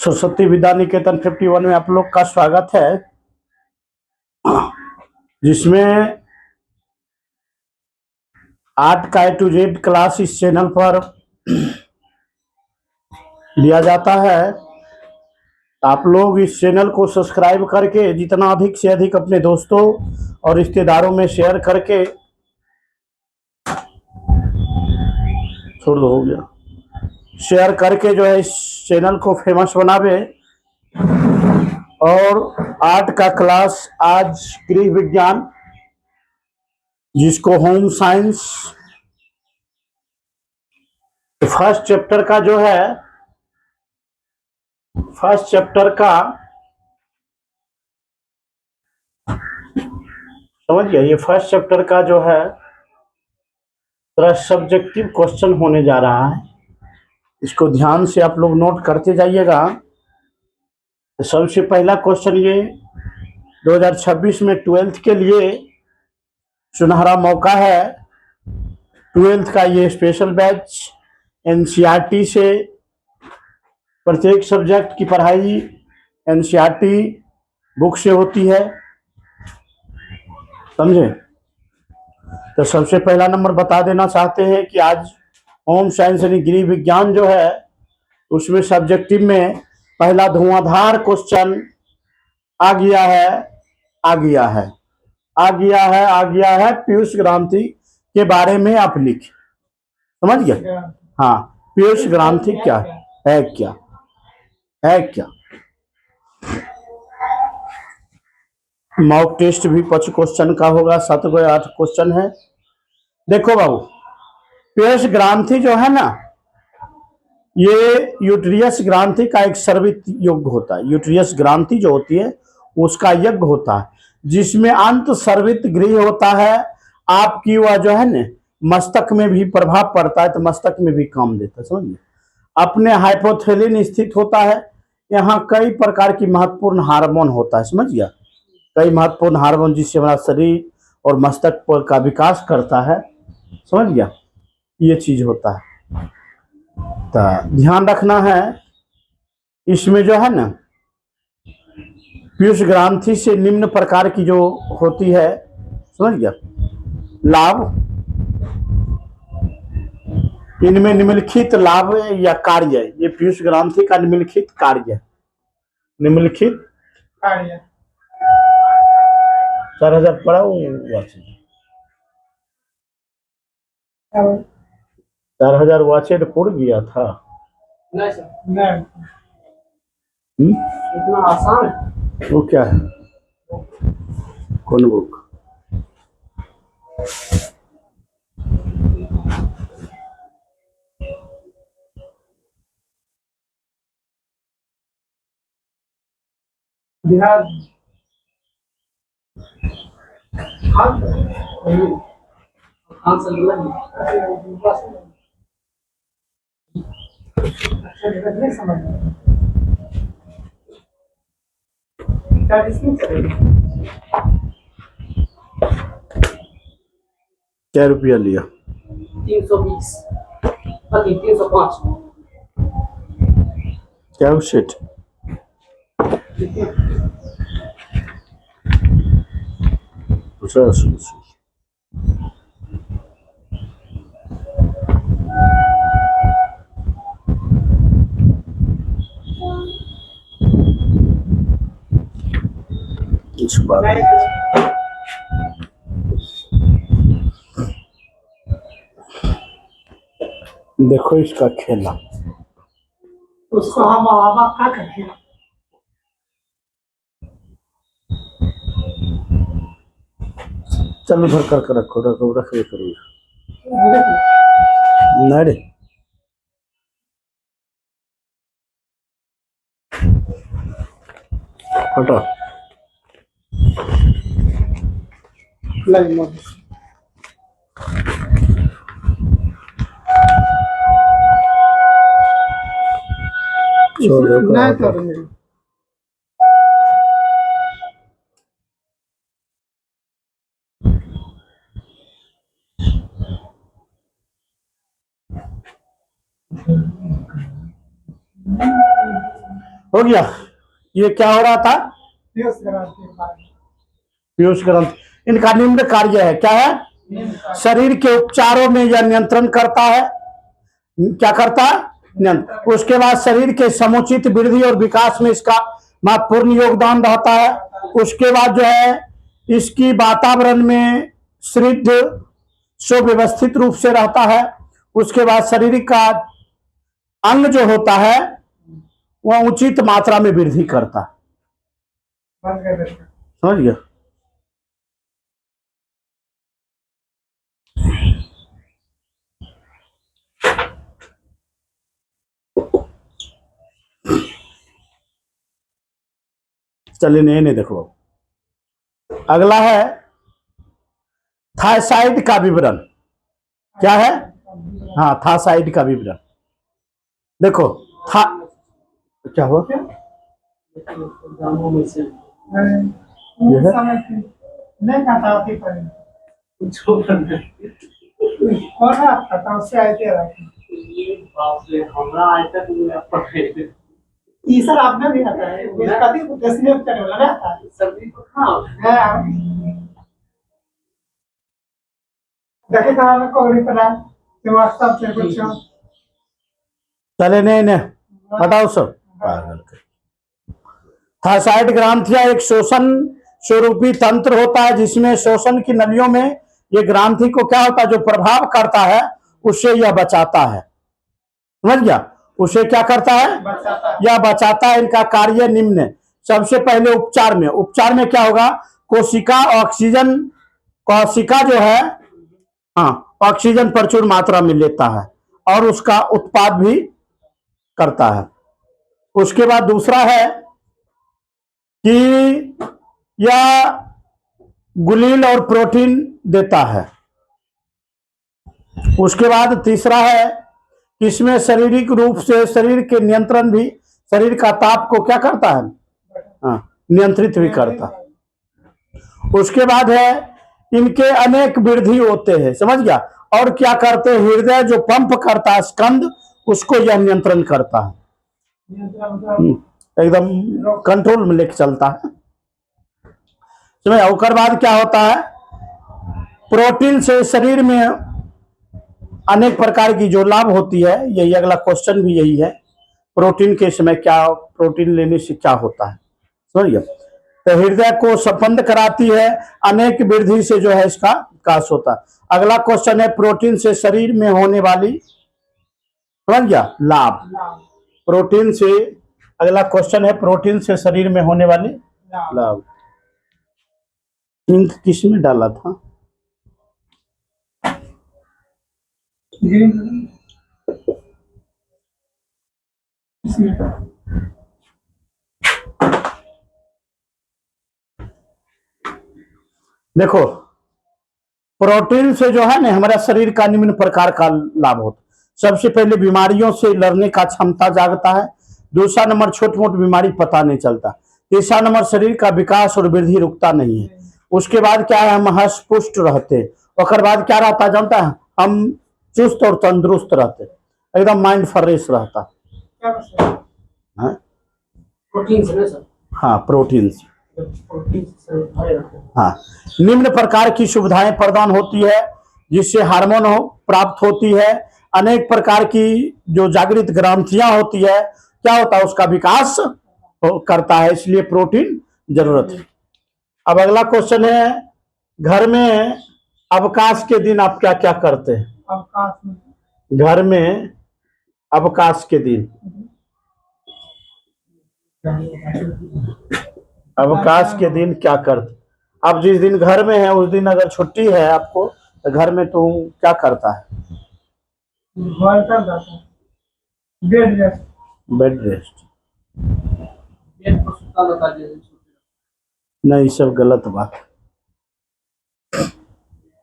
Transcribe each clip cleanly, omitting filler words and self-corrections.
सरस्वती विद्या निकेतन 51 में आप लोग का स्वागत है, जिसमें आर्ट का A to Z क्लास इस चैनल पर लिया जाता है। आप लोग इस चैनल को सब्सक्राइब करके जितना अधिक से अधिक अपने दोस्तों और रिश्तेदारों में शेयर करके छोड़ दो, हो गया, शेयर करके जो है इस चैनल को फेमस बनावे। और आर्ट का क्लास आज गृह विज्ञान, जिसको होम साइंस फर्स्ट चैप्टर का जो है, फर्स्ट चैप्टर का समझ गया, ये फर्स्ट चैप्टर का जो है थोड़ा सब्जेक्टिव क्वेश्चन होने जा रहा है। इसको ध्यान से आप लोग नोट करते जाइएगा। तो सबसे पहला क्वेश्चन ये 2026 में 12th के लिए सुनहरा मौका है। 12th का ये स्पेशल बैच एनसीईआरटी से प्रत्येक सब्जेक्ट की पढ़ाई एनसीईआरटी बुक से होती है, समझे। तो सबसे पहला नंबर बता देना चाहते हैं कि आज होम साइंस यानी गृह विज्ञान जो है उसमें सब्जेक्टिव में पहला धुआंधार क्वेश्चन आ गया है, आ गया है, आ गया है, आ गया है। पीयूष ग्रांथी के बारे में आप लिख, समझ गए। हाँ, पीयूष ग्रांथी क्या है, क्या है, क्या। मॉक टेस्ट भी 5 क्वेश्चन का होगा, 7 को 8 क्वेश्चन है। देखो बाबू, पीयूष ग्रांथी जो है ना, ये यूट्रियस ग्रांथि का एक सर्वित यज्ञ होता है। यूट्रियस ग्रांथि जो होती है उसका यज्ञ होता है, जिसमें अंत सर्वित गृह होता है। आपकी वह जो है ना मस्तक में भी प्रभाव पड़ता है, तो मस्तक में भी काम देता है, समझिए। अपने हाइपोथैलेन स्थित होता है। यहाँ कई प्रकार की महत्वपूर्ण हार्मोन होता है, समझिए, कई महत्वपूर्ण हार्मोन जिससे हमारा शरीर और मस्तक का विकास करता है, समझ गया, ये चीज होता है। तो ध्यान रखना है, इसमें जो है ना पीयूष ग्रांथि से निम्न प्रकार की जो होती है, समझ गया, लाभ, इनमें निम्नलिखित लाभ या कार्य, ये पीयूष ग्रांथि का निम्नलिखित कार्य, निम्नलिखित कार्य 4000 पड़ा हुआ, 4000 वाचेड पुर गया था। नहीं सर, नहीं। इतना आसान है वो, क्या है, कौन बुक। बिहार क्या रुपया लिया? 320, 305। क्या सेट दूसरा इस बात देखो इसका खेला, उसको हम आवा क्या करते हैं। चलो उधर करके रखो, रखो रख दे करो नहीं रे। हटो छोड़ दो। हो गया। ये क्या हो रहा था? पीयूष ग्रंथि कार्य। पीयूष ग्रंथि। इनका निम्न कार्य है, क्या है? शरीर के उपचारों में यह नियंत्रण करता है। क्या करता है? नियंत्रण। उसके बाद शरीर के समुचित वृद्धि और विकास में इसका महत्वपूर्ण योगदान रहता है। उसके बाद जो है इसकी वातावरण में शुद्ध सुव्यवस्थित रूप से रहता है। उसके बाद शरीर का अंग जो होता है वह उचित मात्रा में वृद्धि करता है। बंद कर देते। समझ गया? चलिए नहीं देखो, अगला है थायराइड का विवरण। क्या है? हाँ, थायराइड का विवरण देखो। था क्या हुआ? ये है? नहीं खाता होती पर कौन है आपका था उससे आए थे हमरा आज तक तीसरा आपने भी आता है कभी उसने करने वाला ना था सब्जी को खाओ। है देखे कहा ना कोई पता कि व्हाट्सएप से कुछ चले नहीं हटाओ सब पागल कर। थायराइड ग्रंथियां एक शोषण स्वरूपी तंत्र होता है जिसमें शोषण की नलियों में ये ग्रंथि को क्या होता है जो प्रभाव करता है उससे यह बचाता है। समझ गया? उसे क्या करता है? यह बचाता है। इनका कार्य निम्न है। सबसे पहले उपचार में क्या होगा? कोशिका जो है हाँ ऑक्सीजन प्रचुर मात्रा में लेता है और उसका उत्पाद भी करता है। उसके बाद दूसरा है कि यह गुलील और प्रोटीन देता है। उसके बाद तीसरा है कि इसमें शारीरिक रूप से शरीर के नियंत्रण भी, शरीर का ताप को क्या करता है? हाँ, नियंत्रित भी करता है। उसके बाद है इनके अनेक वृद्धि होते हैं। समझ गया? और क्या करते हैं? हृदय जो पंप करता है स्कंद, उसको यह नियंत्रण करता है। एकदम कंट्रोल में लेके चलता है। समझ? उसके बाद क्या होता है? प्रोटीन से शरीर में अनेक प्रकार की जो लाभ होती है, यही अगला क्वेश्चन भी यही है। प्रोटीन के समय क्या, प्रोटीन लेने से क्या होता है? समझिए? तो हृदय को संपन्न कराती है, अनेक वृद्धि से जो है इसका विकास होता है। अगला क्वेश्चन है प्रोटीन से शरीर में होने वाली, समझ गया, लाभ। प्रोटीन से अगला क्वेश्चन है प्रोटीन से शरीर में होने वाले लाभ। इंक किस में डाला था? देखो, प्रोटीन से जो है ना हमारा शरीर का निम्न प्रकार का लाभ होता है। सबसे पहले बीमारियों से लड़ने का क्षमता जागता है। दूसरा नंबर छोट मोट बीमारी पता नहीं चलता। तीसरा नंबर शरीर का विकास और वृद्धि रुकता नहीं है। उसके बाद क्या है? हम हष्ट पुष्ट रहते हैं। और बाद क्या रहता है जानता है? हम चुस्त और तंदुरुस्त रहते, एकदम माइंड फ्रेश रहता है। प्रोटीन से ना सर? हाँ, प्रोटीन से। प्रोटीन से हाँ, निम्न प्रकार की सुविधाएं प्रदान होती है जिससे हार्मोन प्राप्त होती है। अनेक प्रकार की जो जागृत ग्रंथियां होती है, क्या होता है? उसका विकास करता है, इसलिए प्रोटीन जरूरत है। अब अगला क्वेश्चन है, घर में अवकाश के दिन आप क्या क्या करते हैं? अवकाश में घर में अवकाश के दिन, अवकाश के दिन क्या करते? अब जिस दिन घर में है उस दिन अगर छुट्टी है आपको तो घर में तो क्या करता है? कर जाता है बेड रेस्ट। Bed rest. पेट को सुता लगा दे। नहीं, सब गलत बात।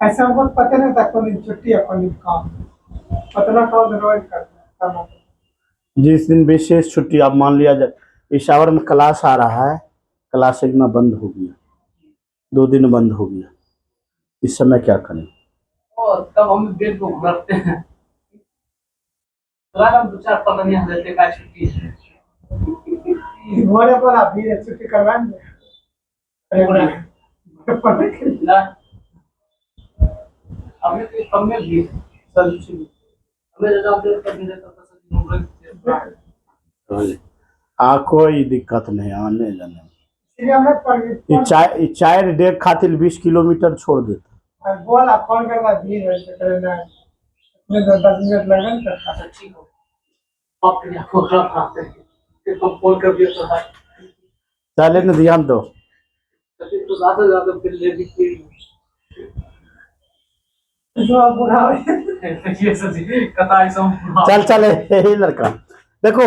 ऐसा हमको पता नहीं था कौन दिन छुट्टी है कौन दिन काम, पता काम रोज करना। जिस दिन विशेष छुट्टी, आप मान लिया जाए इस आवर में क्लास आ रहा है, क्लास एक में बंद हो गया, 2 दिन बंद हो गया, इस समय क्या करें? और तब हम बेड को रखते हैं। तो हम 2-4 15 दिन रहते का छुट्टी है। घोड़े पर आप भी छुट्टी करवाएंगे पढ़ने के लिए। ना हमने तो कम में भी सर शुरू हमें जब देर कर दिया तो सर घूम रहे थे कोई दिक्कत नहीं आने जाने में। इसलिए हमने पढ़ ये चाय डेढ़ खातिर 20 किलोमीटर छोड़ देता। बोला फोन करना भी है तो करना मैं 10 मिनट लगन करता अच्छा ठीक हो आप के आपको खराब खाते हैं फिर तो कॉल कर दिया तो भाई चले न ध्यान दो। तो ज्यादा बिल ले दी जो आप बुरा हो ये सर जी कताई सम चल चल यही लड़का देखो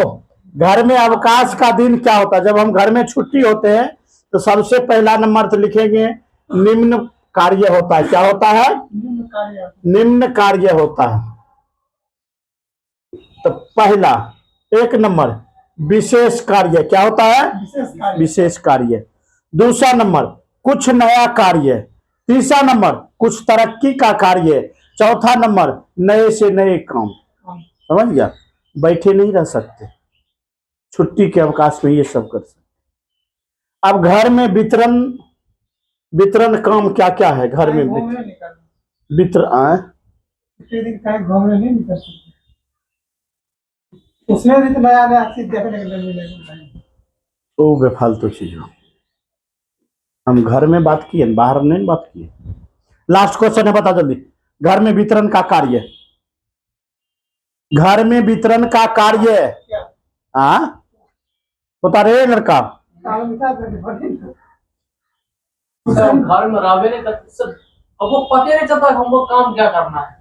घर में अवकाश का दिन क्या होता है। जब हम घर में छुट्टी होते हैं तो सबसे पहला नंबर तो लिखेंगे निम्न कार्य होता है। क्या होता है? निम्न कार्य निम्न कार्य होता है। तो पहला 1 नंबर विशेष कार्य। क्या होता है? विशेष कार्य विशेष कार्य। दूसरा नंबर कुछ नया कार्य। तीसरा नंबर कुछ तरक्की का कार्य। चौथा नंबर नए से नए काम। समझ गया? बैठे नहीं रह सकते, छुट्टी के अवकाश में ये सब कर सकते। अब घर में वितरण काम क्या क्या है घर में? घूमने निकल वितरण किसी दिन कहीं घूमने नहीं निकल सकते उसमें भी तो नया नया चीज देखने के लिए मिलेगा। वो बेफालतू चीज हो। हम घर में बात किए, बाहर नहीं बात किए। लास्ट क्वेश्चन है, बता जल्दी। घर में वितरण का कार्य, घर में वितरण का कार्य क्या बता रहे लड़का। ताऊ मिठा दे बड़ी हम घर में रहबे नहीं करते सर हमको पता नहीं चलता हमको काम क्या करना है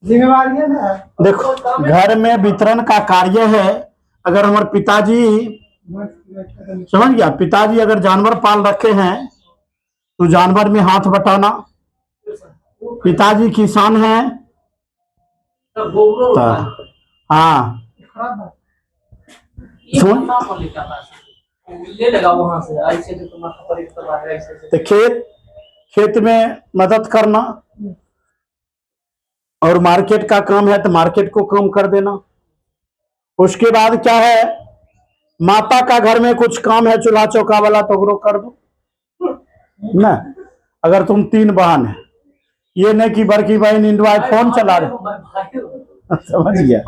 जिम्मेवारी है ना। देखो घर में वितरण का कार्य है। अगर हमारे पिताजी, समझ गया, पिताजी अगर जानवर पाल रखे हैं तो जानवर में हाथ बटाना। पिताजी किसान हैं सर गोबरो तो हाँ खराब है ये सुन। पता पर लिखा था ले लगा वहां से ऐसे तो तुम्हारा खबर इतना बाहर ऐसे तो खेत में मदद करना, और मार्केट का काम है तो मार्केट को काम कर देना। उसके बाद क्या है, माता का घर में कुछ काम है चूल्हा चौका वाला तो वो कर दो ना। अगर तुम 3 बहन है, ये नहीं कि बड़की बहन एंड्रॉइड फोन चला रहे। समझ गया?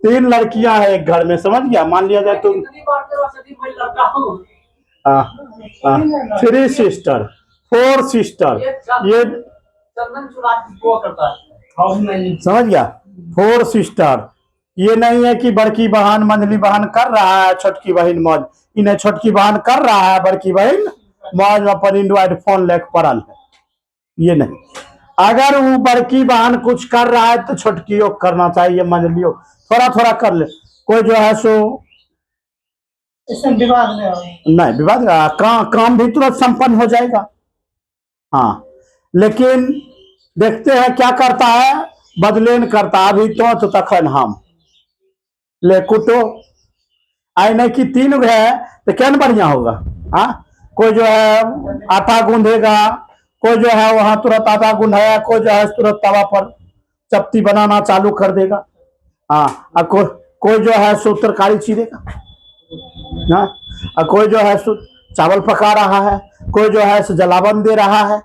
3 लड़कियां हैं एक घर में। समझ गया? मान लिया जाए तुम कितनी बार तेरा सदी मैं लड़का हूं 3 सिस्टर 4 सिस्टर, ये चंदन चुरा को करता है हाउस में समझ गया 4 सिस्टर। ये नहीं है कि बड़की बहन मंझली बहन कर रहा है, छोटकी बहन मौज, इन्हें छोटकी बहन कर रहा है, बड़की बहन मौज में अपन एंड्रॉइड फोन लेकर पड़ल है। ये नहीं। अगर वो बड़की बहन कुछ कर रहा है तो छोटकियों करना चाहिए, मंझलियों थोड़ा थोड़ा कर ले। कोई जो है सो इसमें विवाद नहीं होगा। नहीं विवाद काम भी तुरंत संपन्न हो जाएगा। हाँ, लेकिन देखते हैं क्या करता है, बदलेन करता। अभी तो तखन हम ले कुटो आई नहीं कि 3 है तो क्या न बढ़िया होगा। हाँ, कोई जो है आटा गूंधेगा, कोई जो है वहां तुरंत आटा गूंधाया, कोई जो है तुरंत तवा पर चपटी बनाना चालू कर देगा। हाँ, कोई जो है सो तरकारी चीरेगा। हाँ, और कोई जो है सो चावल पका रहा है, कोई जो है सो जलावन दे रहा है।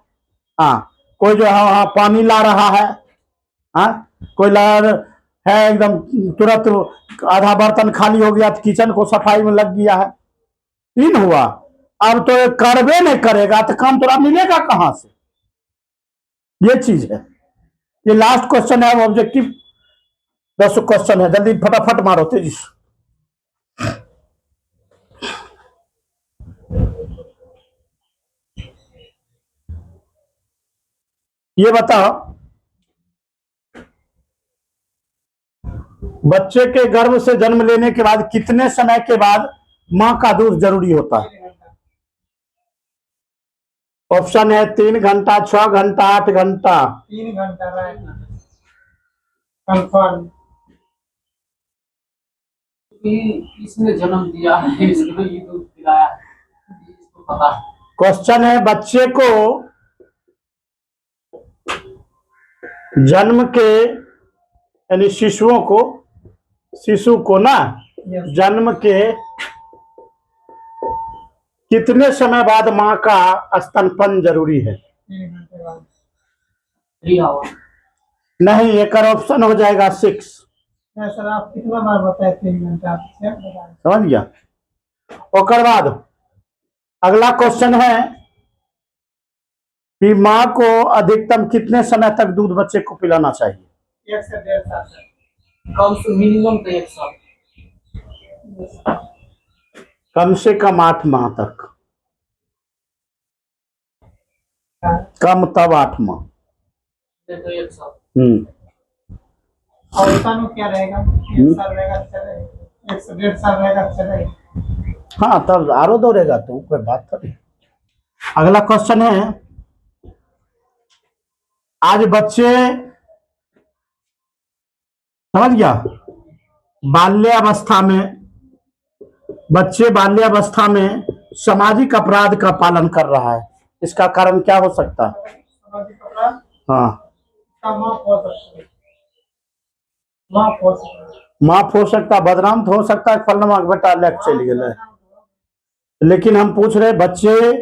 हाँ, कोई जो है वहां पानी ला रहा है। हाँ, कोई ला है एकदम तुरंत आधा बर्तन खाली हो गया तो किचन को सफाई में लग गया है। 3 हुआ। अब तो ये करबे नहीं करेगा तो काम तुरा मिलेगा कहां से? ये चीज है। ये लास्ट क्वेश्चन है, ऑब्जेक्टिव 10 क्वेश्चन है। जल्दी फटाफट मारो तेजी से। ये बताओ, बच्चे के गर्भ से जन्म लेने के बाद कितने समय के बाद मां का दूध जरूरी होता है? ऑप्शन है 3 घंटा, 6 घंटा, 8 घंटा। 3 घंटा रहेगा कंफर्म। इसने जन्म दिया है इसको ये दूध पिलाया इसको पता है क्वेश्चन है, बच्चे को जन्म के यानी शिशु को ना Yes. जन्म के कितने समय बाद माँ का स्तनपान जरूरी है? 3 घंटे बाद। 3 आवर। नहीं, एक ऑप्शन हो जाएगा 6। नहीं सर, आप कितना बार बताए 3 घंटा, आप सेम बताएं। समझ गया? ओकर बाद अगला क्वेश्चन है कि माँ को अधिकतम कितने समय तक दूध बच्चे को पिलाना चाहिए? 1 से 1.5 साल तक। कम से मिनिमम तो 1 साल। कम से कम 8 माह तक, कम तब 8 माह। तो 1 साल। और में क्या रहेगा? 1 साल रहेगा तो चलेगा, 1 से 1.5 साल रहेगा तो चलेगा। हाँ, तब आरो दौड़ेगा तो कोई बात थोड़ी। अगला क्वेश्चन है, आज बच्चे, समझ गया, बाल्यावस्था में, बच्चे बाल्यावस्था में सामाजिक अपराध का पालन कर रहा है, इसका कारण क्या हो सकता है? सामाजिक अपराध हाँ, का माफ हो सकता है, माफ हो सकता है। माफ हो सकता, बदनाम तो हो सकता है, फलनमा के बेटा लेके चल गए। लेकिन हम पूछ रहे बच्चे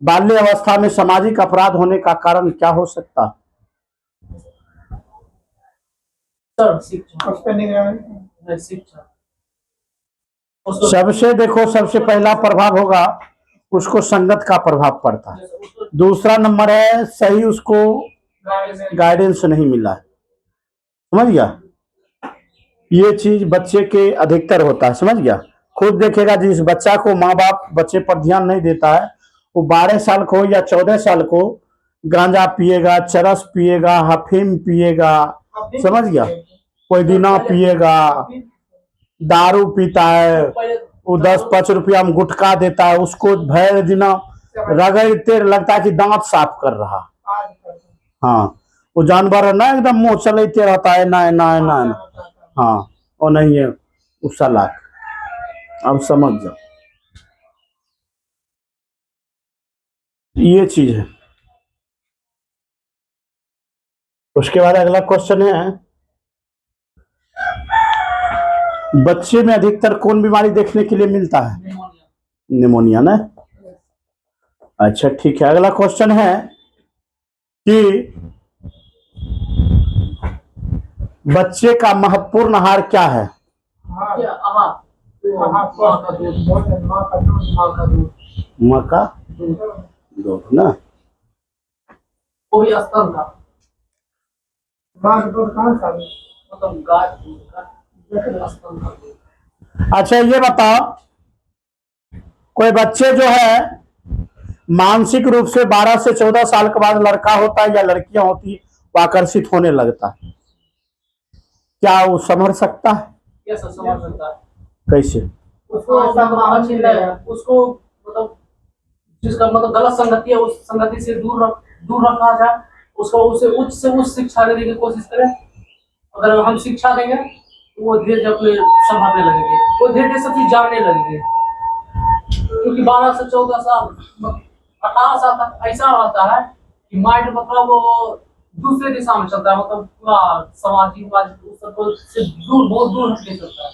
बाल्य अवस्था में सामाजिक अपराध होने का कारण क्या हो सकता है? सर शिक्षा। उस पर निगरानी। शिक्षा सबसे देखो, सबसे पहला प्रभाव होगा उसको संगत का प्रभाव पड़ता है। दूसरा नंबर है सही उसको गाइडेंस नहीं मिला है। समझ गया? ये चीज बच्चे के अधिकतर होता है। समझ गया? खुद देखेगा जिस बच्चा को माँ बाप बच्चे पर ध्यान नहीं देता है, वो 12 साल को या 14 साल को गांजा पिएगा, चरस पिएगा, अफीम पिएगा, समझ गया, कोई दिना पिएगा, दारू पीता है, वो 10-5 रुपया में गुटखा देता है, उसको भर दिना रगड़ते लगता है कि दांत साफ कर रहा। हाँ, वो जानवर है ना, एकदम मुंह चलते रहता है, ना ना ना। हाँ, और नहीं है उस सलाख। अब समझ जाओ, ये चीज है। उसके बाद अगला क्वेश्चन है, बच्चे में अधिकतर कौन बीमारी देखने के लिए मिलता है? निमोनिया ना। अच्छा ठीक है, अगला क्वेश्चन है कि बच्चे का महत्वपूर्ण आहार क्या है? माँ का दूध ना। वो भी स्तन का, माँ का दूध कहाँ से आवे? मतलब गाय दूध का, स्तन का दूध। अच्छा ये बताओ, कोई बच्चे जो है मानसिक रूप से 12 से 14 साल के बाद लड़का होता है या लड़कियां होती है, वो आकर्षित होने लगता है, क्या वो संभल सकता है? ये सब समझ सकता है। कैसे? उसको मतलब अच्छी लगे, उसको मतलब जिसका मतलब गलत संगति है उस संगति से दूर रखा जाए, उसको उसे उच्च से उच्च शिक्षा देने की कोशिश करें। अगर हम शिक्षा देंगे तो वो धीरे धीरे अपने संभालने लगेंगे, वो धीरे धीरे सब चीज जानने लगेंगे। क्योंकि 12 से 14 साल 18 साल तक ऐसा रहता है कि माइंड मतलब वो दूसरे दिशा में चलता है, मतलब पूरा सामाजिक से दूर, बहुत दूर हटके चलता है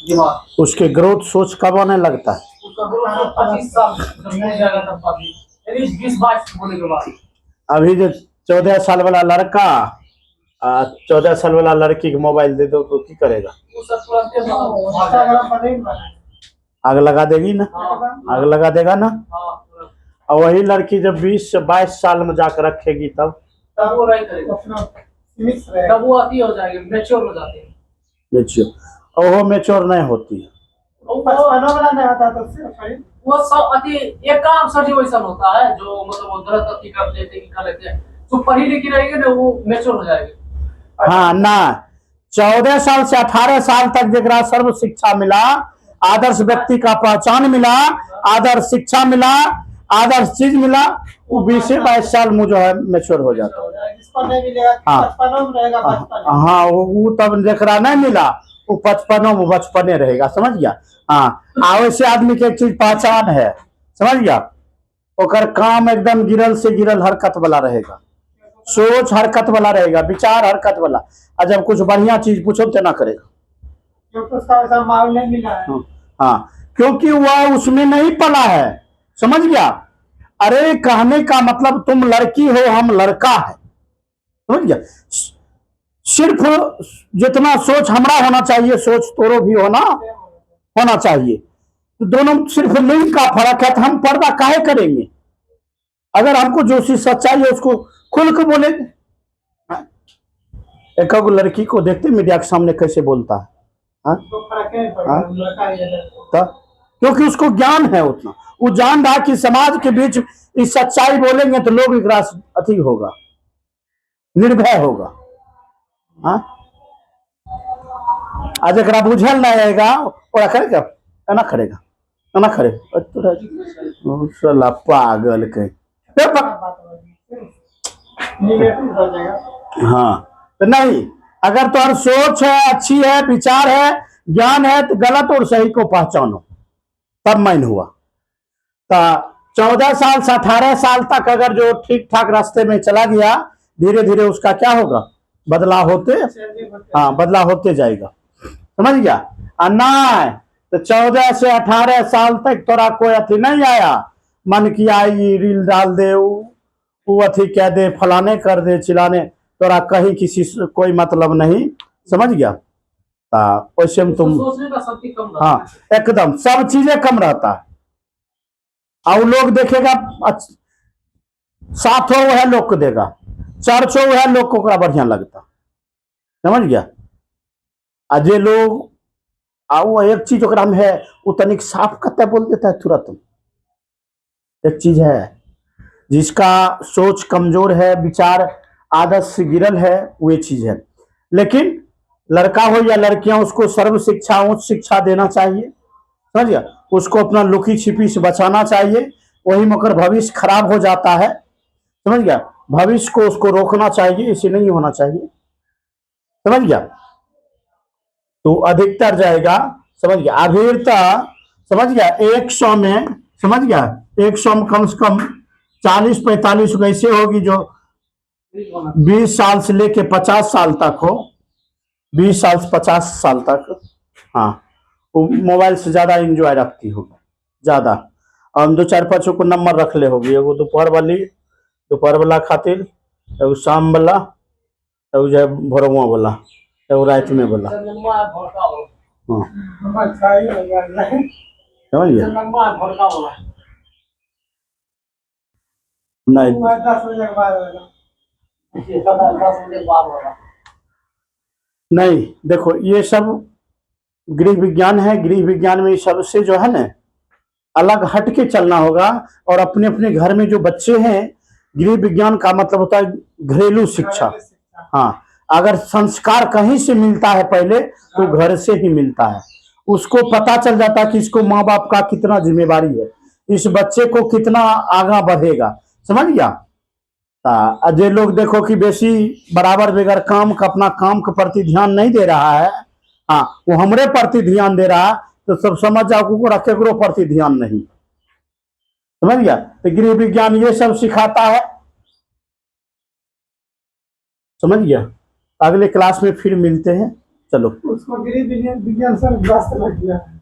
दिमाग। उसके ग्रोथ सोच कब आने लगता है? उसका ग्रोथ 25 साल जब हो जाएगा तब काफी, यानी 20-22 होने के बाद। अभी जो 14 साल वाला लड़का 14 साल वाला लड़की को मोबाइल दे दो तो की करेगा? वो सब तुरंत आग लगा देगी ना। आग लगा देगा ना। और वही लड़की जब 20 से 22 साल में जाकर रखेगी तब वो नहीं करेगा, तब वो आती हो जाएगी, मैच्योर हो जाती है। मेच्योर, और वो मैच्योर नहीं होती है। वो सब अति एक काम सही वैसा होता है जो मतलब वो गलत अति कर लेते हैं, कर लेते हैं। जो पढ़ी लिखी रहेगी ना वो मैच्योर हो जाएगी। हाँ ना, 14 साल से 18 साल तक जगह सर्व शिक्षा मिला, आदर्श व्यक्ति का पहचान मिला, आदर्श शिक्षा मिला, आदर्श चीज मिला, वो 20 से 22 साल में जो है मैच्योर हो जाता है। हाँ, वो तब जरा नहीं मिला, वो 55 में बचपने रहेगा। समझ गया? हाँ, वैसे आदमी के एक चीज पहचान है, समझ गया, ओकर काम एकदम गिरल से गिरल हरकत वाला रहेगा, सोच हरकत वाला रहेगा, विचार हरकत वाला। और जब कुछ बढ़िया चीज पूछो तो ना करेगा, क्योंकि उसका वैसा माहौल नहीं मिला है। हाँ, क्योंकि वह उसमें नहीं पला है, समझ गया? अरे कहने का मतलब तुम लड़की हो, हम लड़का है, समझ गया? सिर्फ जितना सोच हमारा होना चाहिए, सोच तोरो भी होना चाहिए। तो दोनों सिर्फ लिंग का फर्क है, तो हम पर्दा काहे करेंगे? अगर हमको जो चीज सच्चाई है उसको खुल के बोलेंगे। एक लड़की को देखते मीडिया के सामने कैसे बोलता है, हाँ? तो फर्क नहीं पड़ता, हाँ? लड़का है या लड़का। तो क्योंकि उसको ज्ञान है उतना, वो जान रहा कि समाज के बीच इस सच्चाई बोलेंगे तो लोग एकरा अति होगा, निर्भय होगा। हाँ? आज एक बुझल नहीं आएगा और करेगा ना, करेगा ना, करेगा पागल के। निगेटिव हो जाएगा। हाँ, तो नहीं, अगर तुम्हारी सोच है, अच्छी है, विचार है, ज्ञान है, तो गलत और सही को पहचानो, तब मैन हुआ। तो 14 साल से 18 साल तक अगर जो ठीक ठाक रास्ते में चला गया, धीरे धीरे उसका क्या होगा, बदलाव होते, हाँ बदलाव होते जाएगा, समझ गया? नहीं तो 14 से 18 साल तक तोरा कोई अथी नहीं आया, मन किया ये रील डाल दे, वो अथी कह दे, फलाने कर दे, चिलाने, तोरा कहीं किसी से कोई मतलब नहीं, समझ गया? वैसे में तुम सोचने का शक्ति कम रहता हाँ एकदम सब चीजें कम रहता है। और लोग देखेगा, साथ हो वह लोग को देगा, चर्च हो वह लोग को बढ़िया लगता, समझ गया? अजय लोग वो एक चीज ओकरा में है, वो तनिक साफ कत्ते बोल देता है तुरंत। एक चीज है, जिसका सोच कमजोर है, विचार आदत से गिरल है, वो चीज है। लेकिन लड़का हो या लड़कियां, उसको सर्व शिक्षा, उच्च शिक्षा देना चाहिए, समझ गया? उसको अपना लुकी छिपी से बचाना चाहिए, वही मगर भविष्य खराब हो जाता है, समझ गया? भविष्य को उसको रोकना चाहिए, इसे नहीं होना चाहिए, समझ गया? तो अधिकतर जाएगा, समझ गया? अभीरता, समझ गया? 100 में, समझ गया? 100 में कम से कम 40-45 कैसे होगी जो 20 साल से लेके 50 साल तक हो, 20 साल से 50 साल तक, हाँ वो मोबाइल से ज्यादा एंजॉय रखती होगी, ज्यादा। हम 2-4-5 को नंबर रख ले होगी, एगो दोपहर वाला खातिर, एगो शाम वाला, एगो जो भोरवा वाला, एगो रात में वाला, लंबा है भड़का वाला, हाँ नंबर सही हो गया है। समझ गया? लंबा है भड़का वाला, नहीं 10 बजे के बाद होगा। 10 बजे बाद वाला। नहीं, देखो ये सब गृह विज्ञान है, गृह विज्ञान में सबसे जो है ना अलग हट के चलना होगा। और अपने अपने घर में जो बच्चे हैं, गृह विज्ञान का मतलब होता है घरेलू शिक्षा। हाँ, अगर संस्कार कहीं से मिलता है पहले, तो घर से ही मिलता है। उसको पता चल जाता है कि इसको माँ बाप का कितना जिम्मेवारी है, इस बच्चे को कितना आगा बढ़ेगा, समझ गया? अजय लोग देखो कि बेसी बराबर बगैर काम का, अपना काम के प्रति ध्यान नहीं दे रहा है, हाँ वो हमरे प्रति ध्यान दे रहा, तो सब समझ जाओ को केकरो प्रति ध्यान नहीं, समझ गया? तो गृह विज्ञान ये सब सिखाता है, समझ गया? अगले क्लास में फिर मिलते हैं, चलो। उसको गृह विज्ञान सर व्यस्त लग गया है।